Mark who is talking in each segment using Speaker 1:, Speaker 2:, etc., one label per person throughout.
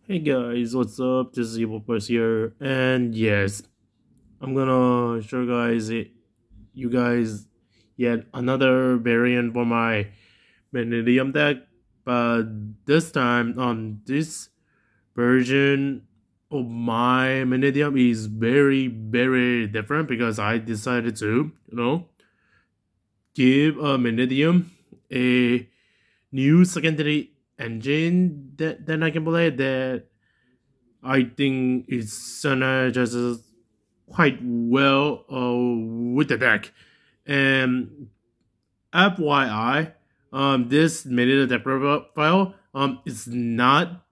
Speaker 1: Hey guys, what's up? This is Evil Plus here, and yes, I'm gonna show you guys yet another variant for my Mannadium deck, but this time on this version of my Mannadium is very different because I decided to give a Mannadium a new secondary engine that I can play that I think it's synergizes quite well with the deck. And FYI, this minute deck profile is not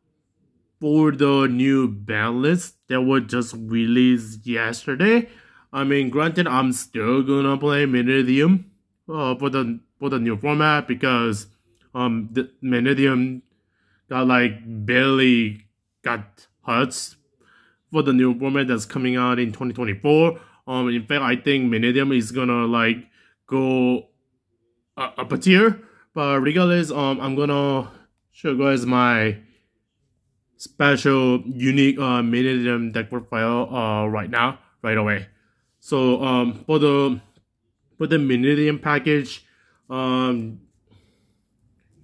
Speaker 1: for the new ban list that was just released yesterday. I mean, granted, I'm still gonna play Mannadium for the new format because the Mannadium got like barely got hurts for the new format that's coming out in 2024. In fact, I think Mannadium is gonna like go up a tier. But regardless, I'm gonna show you guys my special unique Mannadium deck profile right away. So for the Mannadium package,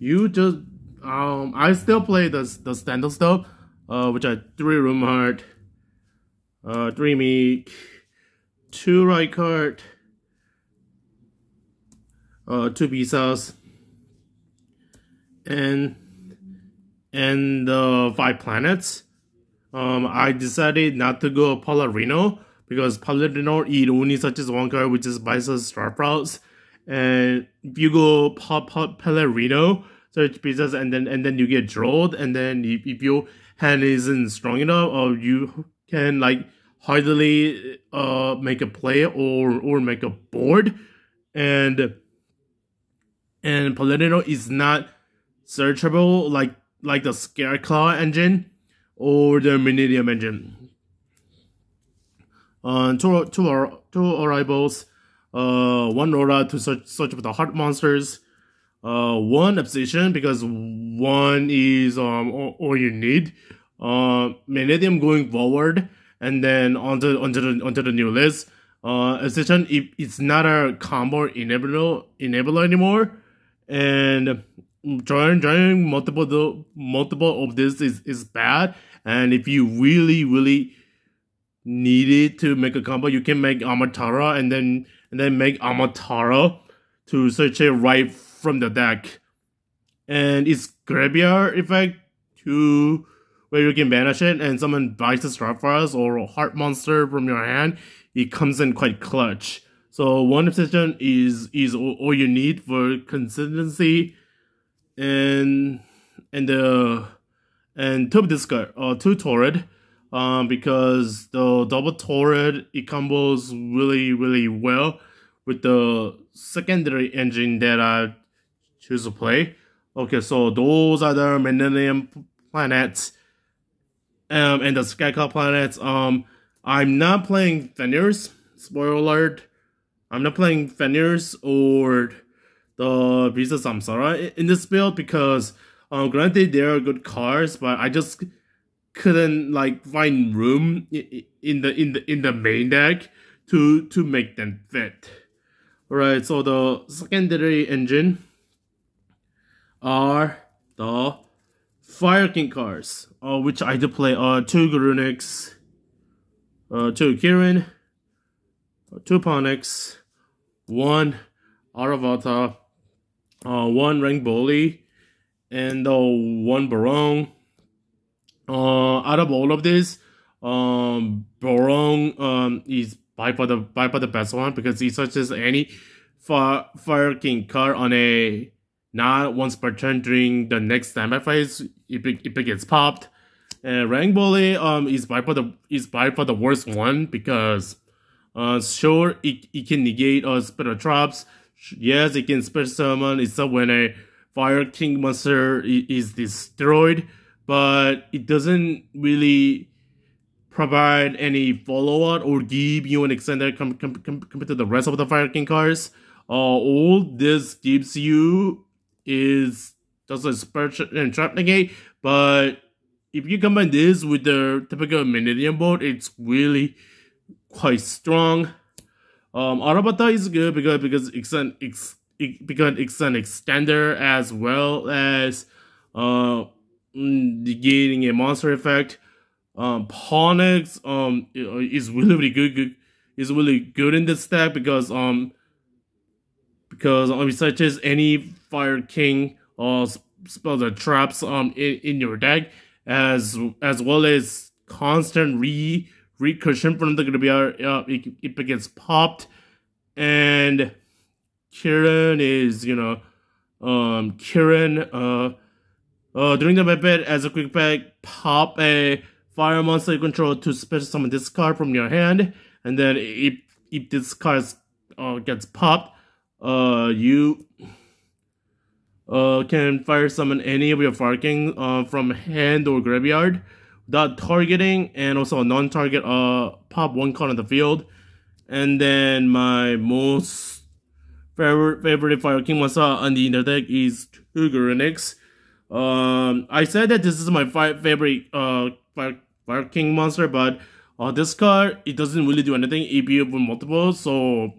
Speaker 1: you just I still play the standard stuff, which are 3 room heart, 3 meek, 2 right card, 2 visas, and 5 planets. I decided not to go Palarino because Palarino it only searches 1 card, which is Bice's Star Pros. And if you go Palarino, search pieces, and then you get drawn, and then if your hand isn't strong enough, or you can like hardly make a play or make a board, and Paladino is not searchable like the Scareclaw engine or the Mannadium engine. Two arrivals, 1 aura to search for the heart monsters, 1 obsession because 1 is all you need. Mannadium going forward, and then onto the new list. Obsession it's not a combo enabler anymore, and drawing multiple of this is bad. And if you really needed to make a combo, you can make Amatara and then make Amatara to search it right from the deck. And it's graveyard effect to where you can banish it and someone buys a Starfires or a heart monster from your hand. It comes in quite clutch. So 1 obsession is all you need for consistency, and 2 discard 2 Torrid. Because the double Torrid it combos really well with the secondary engine that I choose to play. Okay, so those are the Mannadium planets, and the Skycloud planets. I'm not playing Fenrir's. Spoiler alert. I'm not playing Fenrir's or the Visa Samsara in this build because, granted, they are good cards, but I just couldn't like find room in the main deck to make them fit. Alright, so the secondary engine are the Fire King cards, which I do play 2 Garunix, 2 Kirin, 2 Ponix, 1 Aravata, 1 Rank Bully, and 1 Barong. Out of all of this, Barong is by far the best one because he searches any Fire King card on a not once per turn during the next standby phase if it gets popped. And Rank Bully is by far the worst one because sure it can negate Spirit Traps. Yes, it can special summon itself when a Fire King monster is destroyed, but it doesn't really provide any follow-up or give you an extender compared to the rest of the Fire King cards. All this gives you is just a Spirit and Trap negate, but if you combine this with the typical Mannadium board, it's really quite strong. Arabata is good because it's an extender as well as negating a monster effect. Pawnex is really good. Is really good in this deck because such as any Fire King spell the traps in your deck as well as constant recursion from the graveyard. It gets popped, and Kiran is Kiran during the method as a quick pack, pop a fire monster you control to special summon this card from your hand, and then if this card gets popped, you can fire summon any of your Fire King from hand or graveyard without targeting, and also a non-target pop one card on the field. And then my most favorite Fire King monster on the inner deck is 2 Garunix. I said that this is my favorite Fire King monster, but this card, it doesn't really do anything if you have multiple, so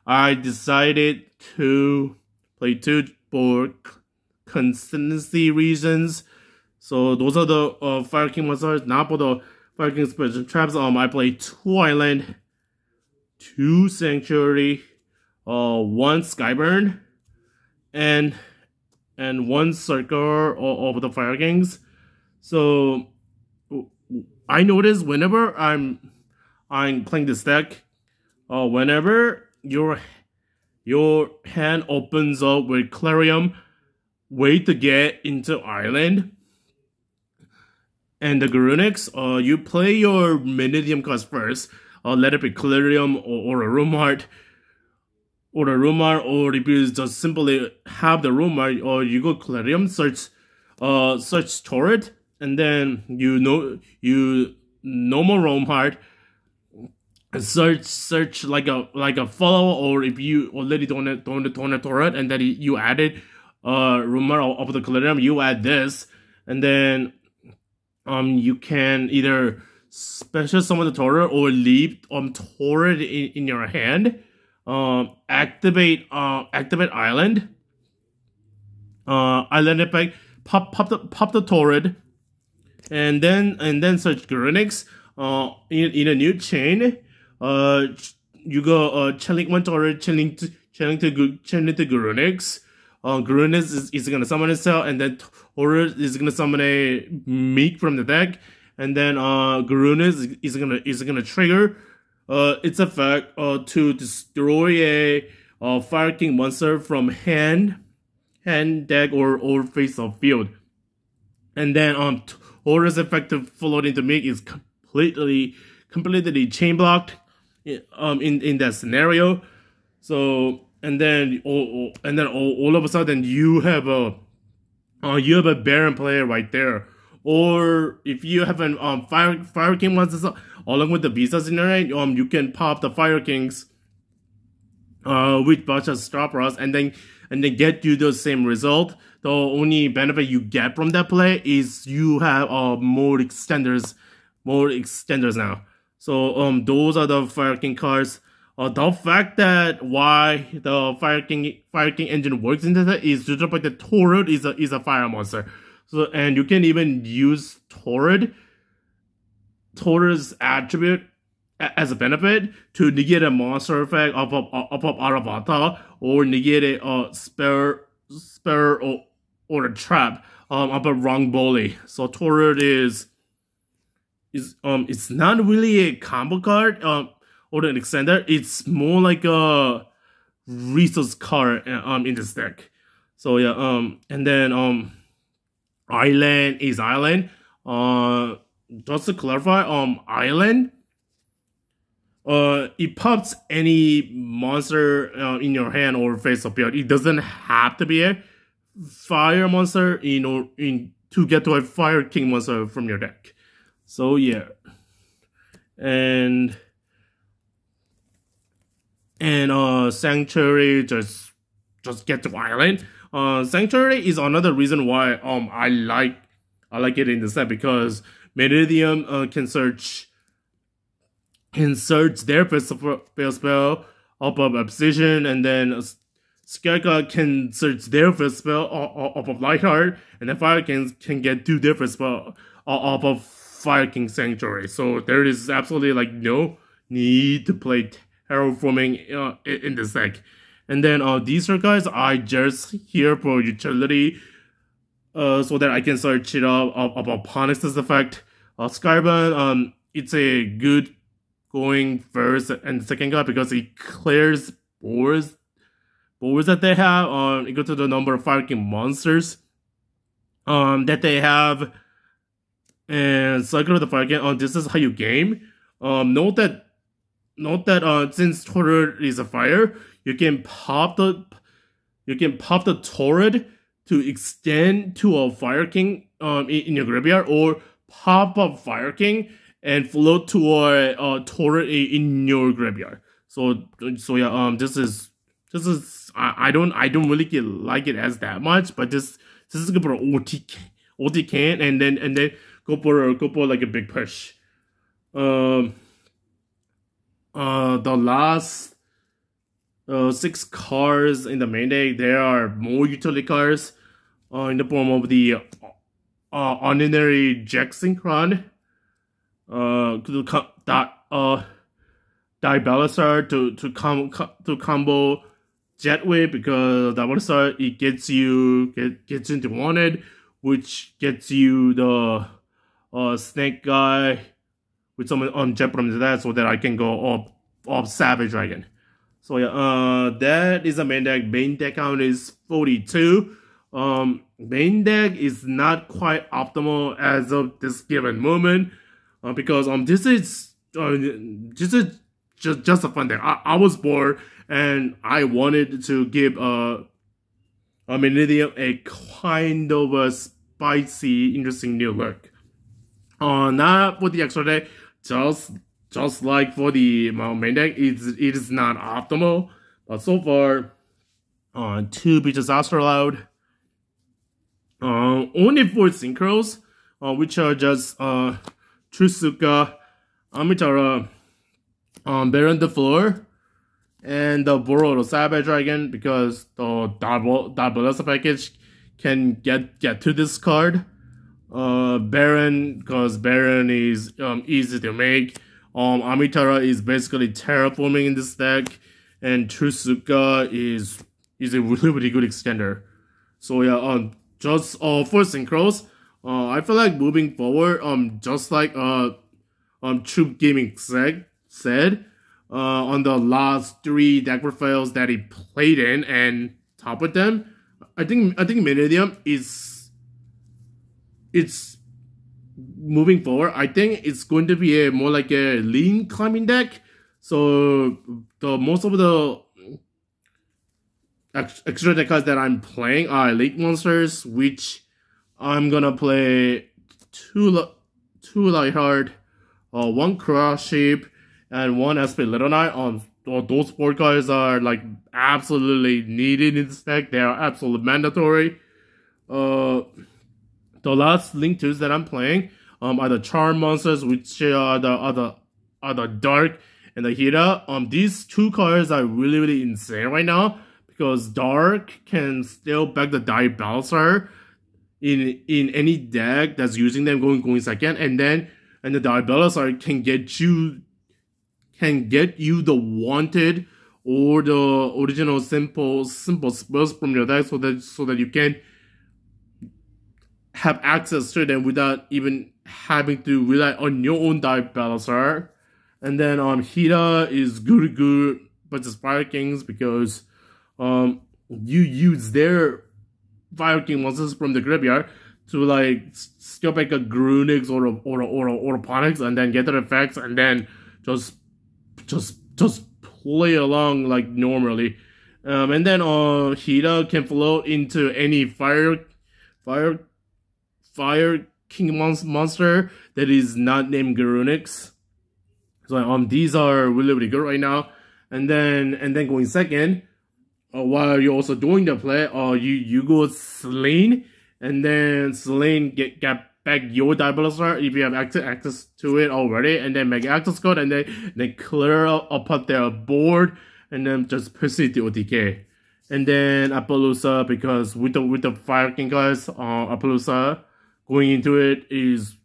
Speaker 1: I decided to play 2 for consistency reasons. So those are the Fire King monsters. Now for the Fire King special traps, I play 2 Island, 2 Sanctuary, 1 Skyburn, and 1 Circle of the Fire Kings. So I notice whenever I'm playing this deck, whenever your hand opens up with Clarium, way to get into Island and the Garunix, you play your Mannadium cards first. Let it be Clarium or a Room Heart. Or a Room Heart, or if you just simply have the Room Heart, or you go Clarium, search Torrid, and then you normal Room Heart, search like a follow, or if you already don't have Torrid, and then you added Room Heart of the Clarium, you add this, and then you can either special summon the Torrid or leave Torrid in your hand. Activate Island. Island effect. Pop the Torrid, and then search Garunix. In a new chain. You go chilling 1 Torrid, chilling to Garunix. Garunix is gonna summon itself, and then Torrid is gonna summon a Meek from the deck, and then Garunix is gonna trigger its effect to destroy a Fire King monster from hand, deck, or face of field. And then Torrid's effective followed into Meek is completely chain blocked in that scenario. So and then all of a sudden you have a Baron player right there. Or if you have an Fire King monsters along with the Visas in your hand, you can pop the Fire Kings with bunch of Stopras, and then get you the same result. The only benefit you get from that play is you have more extenders now. So those are the Fire King cards. The fact that why the Fire King engine works in this is due to the fact that Torrid is a fire monster. So, and you can even use Torrid's attribute as a benefit to negate a monster effect of Aravata, or negate a spare or a trap of a wrong bully. So Torrid is it's not really a combo card or an extender. It's more like a resource card in this deck. So yeah, and then Island is Island. Just to clarify, Island, it pops any monster in your hand or face of field. It doesn't have to be a fire monster to get to a Fire King monster from your deck. So yeah, and Sanctuary just get to Island. Sanctuary is another reason why I I like it in the set because Mannadium can search their first spell off of Obsession, and then Skyka can search their first spell off of Lightheart, and then Fire King can get two different spell off of Fire King Sanctuary. So there is absolutely like no need to play Terraforming in this deck. And then these are guys I just here for utility, so that I can search it up about Ponix's effect. Skyban, it's a good going first and second guy because it clears boards that they have. Equal to the number of Fire King monsters that they have, and cycle of the Fire King. This is how you game. Note that since Torrid is a fire, you can pop the Torrid to extend to a Fire King in your graveyard, or pop up Fire King and float to a Torrid in your graveyard. So yeah, this is I don't really like it as that much, but this is good for OTK and then go for like a big push. The last 6 cards in the main deck, there are more utility cards in the form of the Ordinary Jack Synchron, Diabalisar to combo Jetway, because Diabalisar, it gets into wanted, which gets you the snake guy with some jet from that, so that I can go off Savage Dragon. So yeah, that is the main deck. Main deck count is 42. Main deck is not quite optimal as of this given moment, because this is just a fun deck. I was bored and I wanted to give Mannadium a kind of a spicy, interesting new look. Not for the extra deck, just like for the main deck, it is not optimal. But so far, 2 Beaches Astrolaud, only 4 synchros, which are just Trusuka, Amitara, Baron the Floor, and the Borodo Savage Dragon, because the Diabolical package can get to this card. Baron, because Baron is easy to make. Amitara is basically terraforming in this deck, and Trusuka is a really good extender. So yeah, just 4 synchros. I feel like moving forward, just like Troop Gaming said, on the last 3 deck profiles that he played in and top with them, I think Mannadium it's moving forward. I think it's going to be more like a lean climbing deck. So most of the extra deck cards that I'm playing are elite monsters, which I'm gonna play 2 Lightheart, 1 Crush Sheep, and 1 SP Little Knight. Those 4 cards are like absolutely needed in this deck. They are absolutely mandatory. The last Link 2s that I'm playing are the Charm monsters, which are the Dark and the Hira. These 2 cards are really insane right now, because Dark can still back the Diabalisar in any deck that's using them going second, and the Diabalisar can get you the wanted or the original simple spells from your deck, so that you can have access to them without even having to rely on your own Diabalisar. And then Hira is good versus Fire Kings, because you use their Fire King monsters from the graveyard to like steal back a Garunix or a Ponix, and then get their effects, and then just play along like normally. And then Hira can float into any Fire King monster that is not named Garunix. So these are really good right now. And then going second, while you're also doing the play, you go Selene, and then Selene get back your diabolical if you have access to it already, and then make access code, and then clear up their board, and then just proceed to OTK. And then Appaloosa, because with the Fire King guys on Appaloosa, going into it is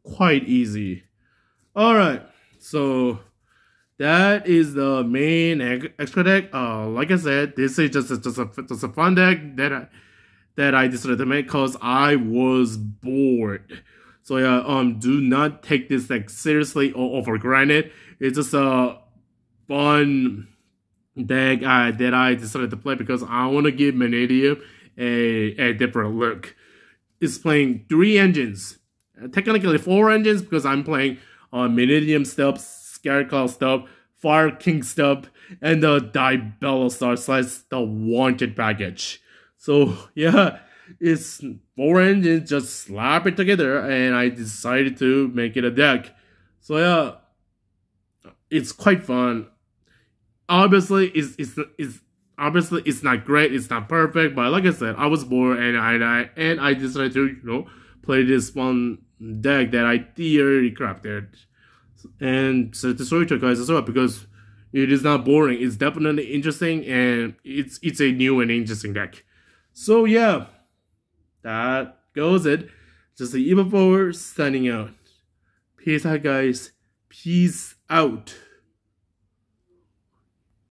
Speaker 1: quite easy. Alright, so that is the main extra deck. Like I said, this is just a fun deck that I decided to make because I was bored. So yeah, do not take this deck seriously or for granted. It's just a fun deck that I decided to play because I want to give Mannadium a different look. It's playing 3 engines. Technically 4 engines because I'm playing Mannadium stuff, Scarecrow stuff, Fire King stuff, and the Diabellstar / the Wanted package. So yeah, it's 4 engines, just slap it together, and I decided to make it a deck. So yeah, it's quite fun. Obviously, it's not great, it's not perfect, but like I said, I was bored, and I decided to play this fun deck that I theoretically crafted, and so to show you guys as well because it is not boring. It's definitely interesting, and it's a new and interesting deck. So yeah, that goes it. Just the Evil Forward signing out. Peace out, guys. Peace out.